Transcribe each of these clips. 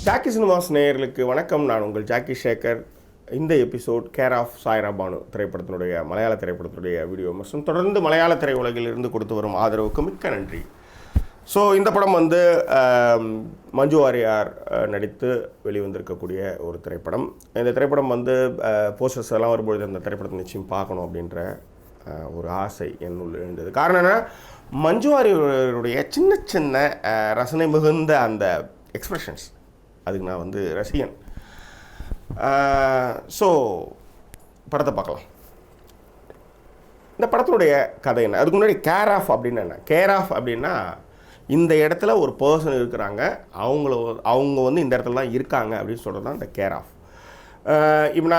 Jackie cinemas நேயர்களுக்கு வணக்கம். நான் உங்கள் ஜாக்கி சேகர். இந்த episode care of Saira Banu திரைப்படத்தினுடைய மலையாள திரைப்படத்தினுடைய வீடியோ மற்றும் தொடர்ந்து மலையாள திரையுலகில் இருந்து கொடுத்து வரும் ஆதரவுக்கு மிக்க நன்றி. ஸோ இந்த படம் வந்து மஞ்சு வாரியார் நடித்து வெளிவந்திருக்கக்கூடிய ஒரு திரைப்படம். இந்த திரைப்படம் வந்து போஸ்டர்ஸ் எல்லாம் வரும்பொழுது அந்த திரைப்படத்தை நிச்சயம் பார்க்கணும் அப்படின்ற ஒரு ஆசை என்னுள் இருந்தது. காரணம் என்ன, மஞ்சு வாரியருடைய சின்ன சின்ன ரசனை மிகுந்த அந்த எக்ஸ்ப்ரெஷன்ஸ், அதுக்கு நான் வந்து ரசிகன். ஸோ படத்தை பார்க்கலாம். இந்த படத்தினுடைய கதை என்ன, அதுக்கு முன்னாடி கேர் ஆஃப் அப்படின்னு என்ன, கேர் ஆஃப் அப்படின்னா இந்த இடத்துல ஒரு பர்சன் இருக்கிறாங்க, அவங்க வந்து இந்த இடத்துல தான் இருக்காங்க அப்படின்னு சொல்கிறது தான் இந்த கேர் ஆஃப். இப்போ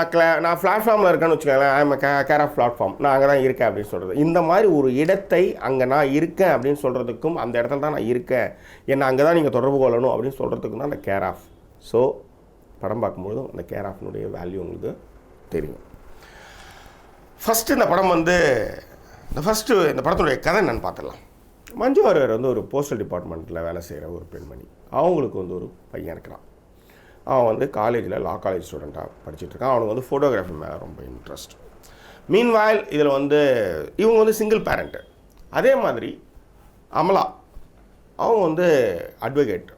நான் பிளாட்ஃபார்மில் இருக்கேன்னு வச்சுக்கோங்களேன், ஐம் கேர் ஆஃப் பிளாட்ஃபார்ம், நான் அங்கே தான் இருக்கேன் அப்படின்னு சொல்கிறது. இந்த மாதிரி ஒரு இடத்தை அங்கே நான் இருக்கேன் அப்படின்னு சொல்கிறதுக்கும், அந்த இடத்துல தான் நான் இருக்கேன், என்னை அங்கே தான் நீங்கள் தொடர்பு கொள்ளணும் அப்படின்னு சொல்கிறதுக்கும் தான் அந்த கேர் ஆஃப். ஸோ படம் பார்க்கும்போது அந்த கேர் ஆஃப்னுடைய வேல்யூ உங்களுக்கு தெரியும். ஃபஸ்ட்டு இந்த படம் வந்து இந்த படத்துடைய கதை என்னன்னு பார்த்துடலாம். மஞ்சு வாரியர் வந்து ஒரு போஸ்டல் டிபார்ட்மெண்ட்டில் வேலை செய்கிற ஒரு பெண்மணி. அவங்களுக்கு வந்து ஒரு பையன் இருக்கிறான். அவன் வந்து காலேஜில் லா காலேஜ் ஸ்டூடெண்ட்டாக படிச்சுட்ருக்கான். அவனுக்கு வந்து ஃபோட்டோகிராஃபி மேலே ரொம்ப இன்ட்ரெஸ்ட். மீன்வாயில் இதில் வந்து இவங்க வந்து சிங்கிள் பேரண்ட்டு. அதே மாதிரி அமலா, அவங்க வந்து அட்வொகேட்,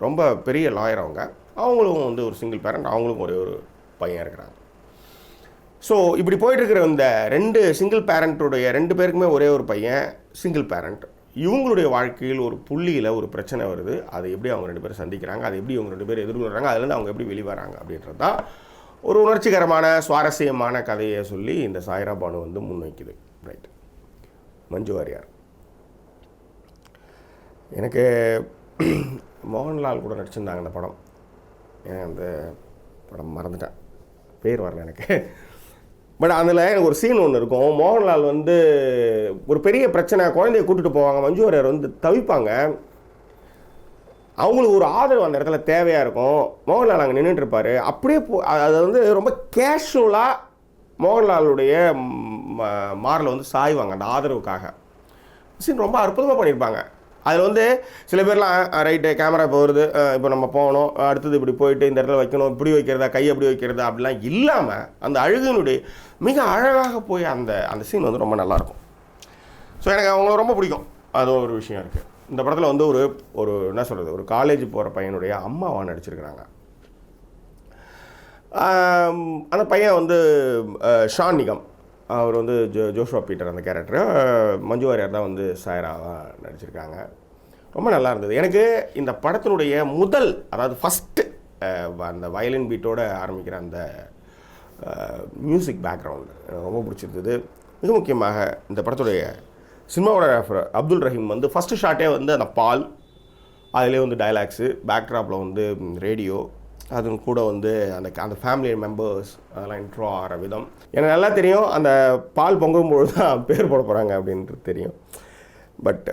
ரொம்ப பெரிய லாயர். அவங்களும் வந்து ஒரு சிங்கிள் பேரண்ட், அவங்களுக்கும் ஒரே ஒரு பையன் இருக்கிறாங்க. ஸோ இப்படி போயிட்டுருக்கிற இந்த ரெண்டு சிங்கிள் பேரண்ட்டுடைய ரெண்டு பேருக்குமே ஒரே ஒரு பையன், சிங்கிள் பேரண்ட். இவங்களுடைய வாழ்க்கையில் ஒரு புள்ளியில் ஒரு பிரச்சனை வருது. அதை எப்படி அவங்க ரெண்டு பேரும் சந்திக்கிறாங்க, அதை எப்படி அவங்க ரெண்டு பேரும் எதிர்கொள்கிறாங்க, அதுலேருந்து அவங்க எப்படி வெளிவராங்க அப்படின்றது தான் ஒரு உணர்ச்சிகரமான சுவாரஸ்யமான கதையை சொல்லி இந்த சாய்ரா பானு வந்து முன்வைக்குது. ரைட். மஞ்சு வாரியார் எனக்கு மோகன்லால் கூட நடிச்சிருந்தாங்க அந்த படம். அந்த படம் மறந்துட்டேன், பேர் வரல எனக்கு. பட் அதில் எனக்கு ஒரு சீன் ஒன்று இருக்கும். மோகன்லால் வந்து ஒரு பெரிய பிரச்சனை, குழந்தைய கூட்டிகிட்டு போவாங்க, மஞ்சு வாரியர் வந்து தவிப்பாங்க. அவங்களுக்கு ஒரு ஆதரவு அந்த இடத்துல தேவையாக இருக்கும். மோகன்லால் அங்கே நின்றுட்டுருப்பார். அப்படியே அதை வந்து ரொம்ப கேஷுவலாக மோகன்லாலுடைய மாரில் வந்து சாய்வாங்க அந்த ஆதரவுக்காக. சீன் ரொம்ப அற்புதமாக பண்ணியிருப்பாங்க. அதில் வந்து சில பேர்லாம் ரைட்டு கேமரா இப்போ வருது, இப்போ நம்ம போகணும், அடுத்தது இப்படி போயிட்டு இந்த இடத்துல வைக்கணும், இப்படி வைக்கிறதா, கை எப்படி வைக்கிறதா அப்படிலாம் இல்லாமல் அந்த அழுகினுடைய மிக அழகாக போய் அந்த சீன் வந்து ரொம்ப நல்லாயிருக்கும். ஸோ எனக்கு அவங்கள ரொம்ப பிடிக்கும். அது ஒரு விஷயம் இருக்குது. இந்த படத்தில் வந்து ஒரு என்ன சொல்கிறது, ஒரு காலேஜ் போகிற பையனுடைய அம்மாவாக நடிச்சிருக்கிறாங்க. அந்த பையன் வந்து ஷான் நிகம், அவர் வந்து ஜோஷுவா பீட்டர் அந்த கேரக்டரு. மஞ்சு வாரியர் தான் வந்து சாய்ராவாக நடிச்சிருக்காங்க. ரொம்ப நல்லா இருந்தது. எனக்கு இந்த படத்தினுடைய அதாவது ஃபஸ்ட்டு அந்த வயலின் பீட்டோடு ஆரம்பிக்கிற அந்த மியூசிக் பேக்ரவுண்டு ரொம்ப பிடிச்சிருந்தது. மிக முக்கியமாக இந்த படத்துடைய சினிமாவோகிராஃபர் அப்துல் ரஹீம் வந்து ஃபஸ்ட்டு ஷாட்டே வந்து அந்த பால், அதிலே வந்து டைலாக்ஸு, பேக்ட்ராப்பில் வந்து ரேடியோ, அது கூட வந்து அந்த ஃபேமிலி மெம்பர்ஸ் அதெல்லாம் இன்ட்ரோ ஆகிற விதம் எனக்கு நல்லா தெரியும். அந்த பால் பொங்கும்பொழுது தான் பேர் போட போகிறாங்க அப்படின்றது தெரியும். பட்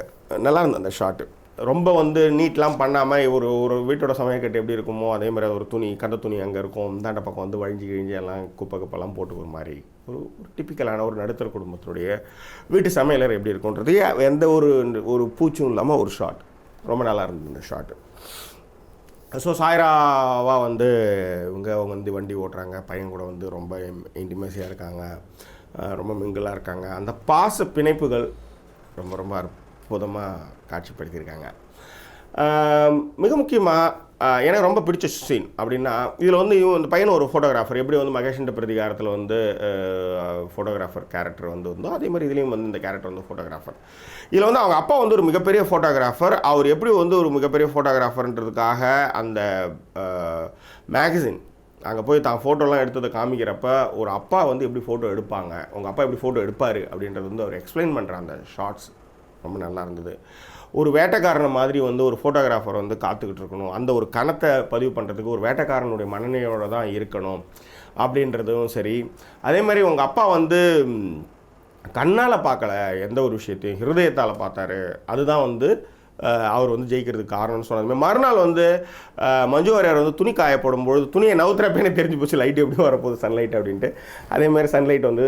நல்லா இருந்தது அந்த ஷாட்டு. ரொம்ப வந்து நீட்லாம் பண்ணாமல் ஒரு வீட்டோட சமையக்கட்டு எப்படி இருக்குமோ அதே மாதிரி ஒரு துணி, கந்த துணி அங்கே இருக்கும், இந்தாண்ட பக்கம் வந்து வழிஞ்சி கிழிஞ்சி எல்லாம் குப்பைலாம் போட்டு ஒரு மாதிரி ஒரு டிப்பிக்கலான ஒரு நடுத்தர குடும்பத்தினுடைய வீட்டு சமையலர் எப்படி இருக்குன்றது எந்த ஒரு பூச்சும் இல்லாமல் ஒரு ஷாட். ரொம்ப நல்லா இருந்தது இந்த ஷாட்டு. ஸோ சாய்ராவாக வந்து அவங்க வந்து வண்டி ஓட்டுறாங்க, பையன் கூட வந்து ரொம்ப இன்டிமேசியாக இருக்காங்க, ரொம்ப மிங்கிளாக இருக்காங்க. அந்த பாச பிணைப்புகள் ரொம்ப ரொம்ப அற்புதமாக காட்சிப்படுத்தியிருக்காங்க. மிக முக்கியமாக எனக்கு ரொம்ப பிடிச்ச சீன் அப்படின்னா, இதில் வந்து இந்த பையன் ஒரு ஃபோட்டோகிராஃபர், எப்படி வந்து மகேஷ் பிரதிகாரத்தில் வந்து ஃபோட்டோகிராஃபர் கேரக்டர் வந்து வந்தோ அதே மாதிரி இதுலேயும் வந்து இந்த கேரக்டர் வந்து ஃபோட்டோகிராஃபர். இதில் வந்து அவங்க அப்பா வந்து ஒரு மிகப்பெரிய ஃபோட்டோகிராஃபர். அவர் எப்படி வந்து ஒரு மிகப்பெரிய ஃபோட்டோகிராஃபர்ன்றதுக்காக அந்த மேகசின் அங்கே போய் தான் ஃபோட்டோலாம் எடுத்ததை காமிக்கிறப்ப ஒரு அப்பா வந்து எப்படி ஃபோட்டோ எடுப்பாங்க, உங்கள் அப்பா எப்படி ஃபோட்டோ எடுப்பார் அப்படின்றது வந்து அவர் எக்ஸ்பிளைன் பண்ணுற அந்த ஷார்ட்ஸ் ரொம்ப நல்லா இருந்தது. ஒரு வேட்டைக்காரன் மாதிரி வந்து ஒரு ஃபோட்டோகிராஃபர் வந்து காத்துக்கிட்டு இருக்கணும், அந்த ஒரு கணத்தை பதிவு பண்ணுறதுக்கு ஒரு வேட்டைக்காரனுடைய மனநிலையோடு தான் இருக்கணும் அப்படின்றதும் சரி. அதே மாதிரி உங்கள் அப்பா வந்து கண்ணால் பார்க்கல, எந்த ஒரு விஷயத்தையும் ஹிருதயத்தால் பார்த்தாரு, அதுதான் வந்து அவர் வந்து ஜெயிக்கிறதுக்கு காரணம்னு சொன்னதுமே. மறுநாள் வந்து மஞ்சு வாரியர் வந்து துணி காயப்படும்பொழுது துணியை நவுத்துறப்பே தெரிஞ்சு போச்சு லைட் எப்படி வரப்போகுது, சன்லைட் அப்படின்ட்டு. அதேமாதிரி சன்லைட் வந்து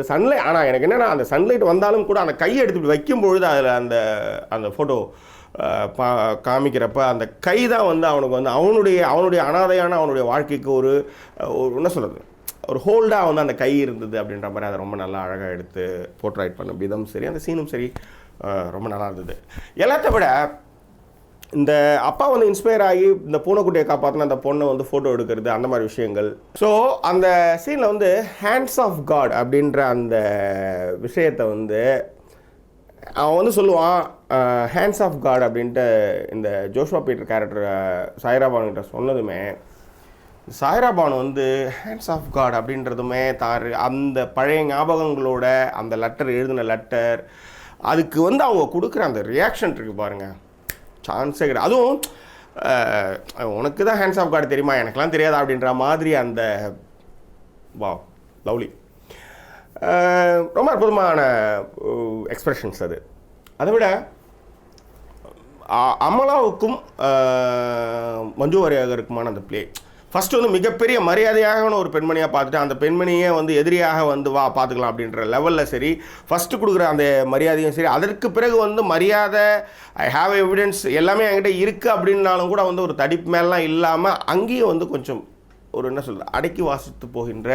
ஆனால் எனக்கு என்னென்னா அந்த சன்லைட் வந்தாலும் கூட அந்த கையை எடுத்துகிட்டு வைக்கும்பொழுது அதில் அந்த ஃபோட்டோ காமிக்கிறப்ப அந்த கை தான் வந்து அவனுக்கு வந்து அவனுடைய அனாதையான அவனுடைய வாழ்க்கைக்கு ஒரு என்ன சொல்கிறது, ஒரு ஹோல்டாக வந்து அந்த கை இருந்தது அப்படின்ற மாதிரி அதை ரொம்ப நல்லா அழகாக எடுத்து போர்ட்ரைட் பண்ண விதம் சரி, அந்த சீனும் சரி ரொம்ப நல்லா இருந்தது. எல்லாத்த விட இந்த அப்பா வந்து இன்ஸ்பயர் ஆகி இந்த பூனைக்குட்டியை காப்பாற்றின அந்த பொண்ணை வந்து ஃபோட்டோ எடுக்கிறது, அந்த மாதிரி விஷயங்கள். ஸோ அந்த சீனில் வந்து ஹேண்ட்ஸ் ஆஃப் காட் அப்படின்ற அந்த விஷயத்தை வந்து அவன் வந்து சொல்லுவான், ஹேண்ட்ஸ் ஆஃப் காட் அப்படின்ட்டு இந்த ஜோஷுவா பீட்டர் கேரக்டர் சாய்ரா பானுகிட்ட சொன்னதுமே, சாய்ரா பானு வந்து ஹேண்ட்ஸ் ஆஃப் காட் அப்படின்றதுமே அந்த பழைய ஞாபகங்களோட அந்த லெட்டர் எழுதின லெட்டர், அதுக்கு வந்து அவங்க கொடுக்குற அந்த ரியாக்ஷன் இருக்குது பாருங்கள், சான்ஸே கிடையாது. அதுவும் உனக்கு தான் ஹேண்ட்ஸ் ஆஃப் காட் தெரியுமா, எனக்குலாம் தெரியாதா அப்படின்ற மாதிரி அந்த வா லவ்லி, ரொம்ப அற்புதமான எக்ஸ்ப்ரெஷன்ஸ் அது. அதை விட அமலாவுக்கும் மஞ்சு வாரியருக்குமான அந்த பிளே, ஃபஸ்ட்டு வந்து மிகப்பெரிய மரியாதையான ஒரு பெண்மணியாக பார்த்துட்டு அந்த பெண்மணியே வந்து எதிரியாக வந்து வா பார்த்துக்கலாம் அப்படின்ற லெவலில் சரி, ஃபஸ்ட்டு கொடுக்குற அந்த மரியாதையும் சரி, அதற்கு பிறகு வந்து மரியாதை, ஐ ஹாவ் எவிடன்ஸ் எல்லாமே என்கிட்ட இருக்குது அப்படின்னாலும் கூட வந்து ஒரு தடிப்பு மேலாம் இல்லாமல் அங்கேயும் வந்து கொஞ்சம் ஒரு என்ன சொல்கிறது, அடக்கி வாசித்து போகின்ற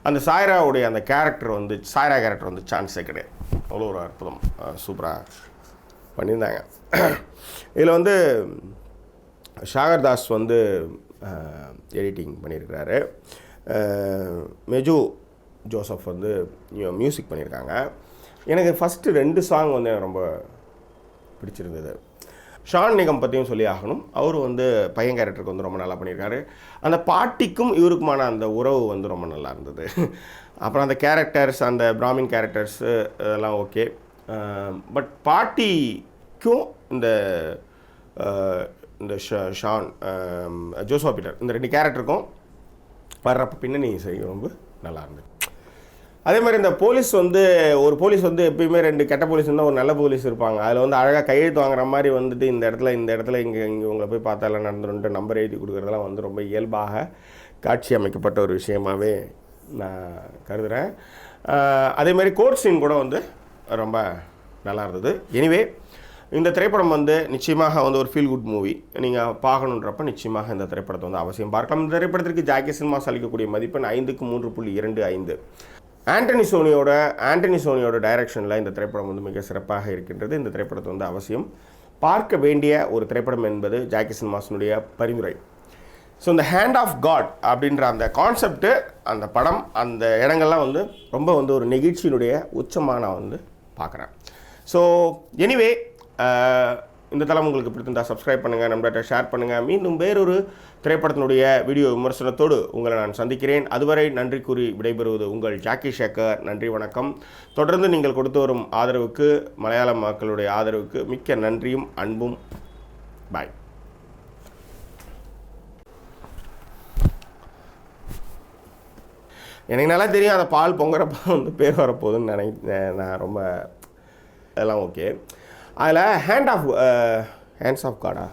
அந்த சாய்ராவுடைய அந்த கேரக்டர் வந்து, சாய்ரா கேரக்டர் வந்து சான்ஸே கிடையாது. அவ்வளோ ஒரு அற்புதம், சூப்பராக பண்ணியிருந்தாங்க. இதில் வந்து ஷாகர் தாஸ் வந்து எடிட்டிங் பண்ணியிருக்கிறாரு, மெஜு ஜோசப் வந்து மியூசிக் பண்ணியிருக்காங்க. எனக்கு ஃபஸ்ட்டு 2 சாங் வந்து எனக்கு ரொம்ப பிடிச்சிருந்தது. ஷான் நிகம் பற்றியும் சொல்லி ஆகணும், அவர் வந்து பையன் கேரக்டருக்கு வந்து ரொம்ப நல்லா பண்ணியிருக்காரு. அந்த பாட்டிக்கும் இவருக்குமான அந்த உறவு வந்து ரொம்ப நல்லா இருந்தது. அப்புறம் அந்த கேரக்டர்ஸ், அந்த பிராமின் கேரக்டர்ஸு அதெல்லாம் ஓகே. பட் பாட்டிக்கும் இந்த ஷான் ஜோஷுவா பீட்டர் இந்த 2 கேரக்டருக்கும் வர்றப்ப பின்னணி சரி ரொம்ப நல்லா இருந்தது. அதே மாதிரி இந்த போலீஸ் வந்து, ஒரு போலீஸ் வந்து எப்பயுமே 2 கெட்ட போலீஸ் இருந்தால் ஒரு நல்ல போலீஸ் இருப்பாங்க. அதில் வந்து அழகாக கையெழுத்து வாங்குற மாதிரி வந்துட்டு இந்த இடத்துல இங்கே உங்களை போய் பார்த்தா எல்லாம் நடந்துருன்ட்டு நம்பர் எழுதி கொடுக்குறதெல்லாம் வந்து ரொம்ப இயல்பாக காட்சி அமைக்கப்பட்ட ஒரு விஷயமாகவே நான் கருதுகிறேன். அதே மாதிரி கோர்ட் சீன் கூட வந்து ரொம்ப நல்லா இருந்தது. எனிவே இந்த திரைப்படம் வந்து நிச்சயமாக வந்து ஒரு ஃபீல் குட் மூவி, நீங்கள் பார்க்கணுன்றப்ப நிச்சயமாக இந்த திரைப்படத்தை வந்து அவசியம் பார்க்கலாம். இந்த திரைப்படத்திற்கு ஜாக்கி சினிமாஸ் அளிக்கக்கூடிய மதிப்பெண் 5க்கு 3.25. ஆண்டனி சோனியோட டைரக்ஷனில் இந்த திரைப்படம் வந்து மிக சிறப்பாக இருக்கின்றது. இந்த திரைப்படத்தை வந்து அவசியம் பார்க்க வேண்டிய ஒரு திரைப்படம் என்பது ஜாக்கி சினிமாஸினுடைய பரிந்துரை. ஸோ இந்த ஹேண்ட் ஆஃப் காட் அப்படின்ற அந்த கான்செப்ட்டு, அந்த படம், அந்த இடங்கள்லாம் வந்து ரொம்ப வந்து ஒரு நெகிழ்ச்சியினுடைய உச்சமாக நான் வந்து பார்க்குறேன். ஸோ எனிவே இந்த தளம் உங்களுக்கு பிடித்திருந்தால் சப்ஸ்கிரைப் பண்ணுங்கள், நம்மள்கிட்ட ஷேர் பண்ணுங்கள். மீண்டும் வேறொரு திரைப்படத்தினுடைய வீடியோ விமர்சனத்தோடு உங்களை நான் சந்திக்கிறேன். அதுவரை நன்றி கூறி விடைபெறுவது உங்கள் ஜாக்கி ஷேக்கர். நன்றி, வணக்கம். தொடர்ந்து நீங்கள் கொடுத்து வரும் ஆதரவுக்கு, மலையாள மக்களுடைய ஆதரவுக்கு மிக்க நன்றியும் அன்பும். பாய். எனக்கு நல்லா தெரியும் அந்த பால் பொங்குறப்ப வந்து பேர் வரப்போகுதுன்னு நான் ரொம்ப அதெல்லாம் ஓகே. அதில் ஹேண்ட்ஸ் ஆஃப் காடா,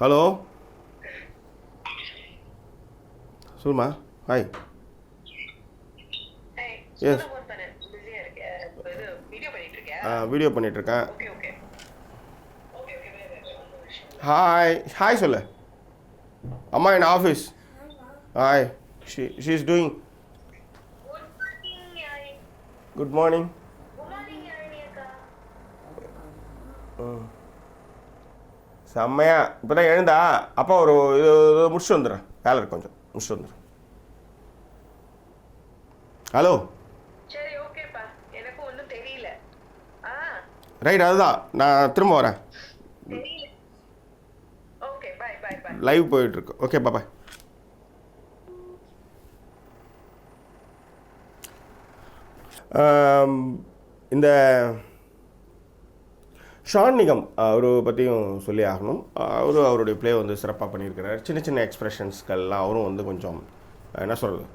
ஹலோ சொல்லுமா. ஹாய். எஸ், வீடியோ பண்ணிகிட்ருக்கேன். ஹாய் சொல்லு. அம்மா in office. Hi. She is doing. Good morning. செம்மையா இப்போ தான் எழுந்தா. அப்பா ஒரு இது முடிச்சுட்டு வந்துடுறேன், வேலை இருக்கு கொஞ்சம், முடிச்சுட்டு வந்துடுறேன். ஹலோ. சரி, ஓகேப்பா. எனக்கு ஒன்றும் தெரியல. ரைட், அதுதான் நான் திரும்ப வரேன். Okay, bye bye bye. Live போயிட்டுருக்கு. Okay, bye. இந்த ஷான் நிகம் அவரை பற்றியும் சொல்லி ஆகணும். அவருடைய ப்ளே வந்து சிறப்பாக பண்ணியிருக்கிறார். சின்ன சின்ன எக்ஸ்ப்ரெஷன்ஸ்கள்லாம் அவரும் வந்து கொஞ்சம் என்ன சொல்கிறது,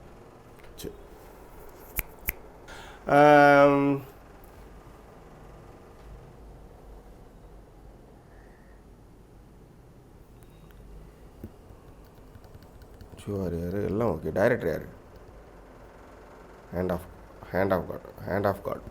கியூஆர் யார் எல்லாம் ஓகே. டைரக்டர் யார்? Hand of God.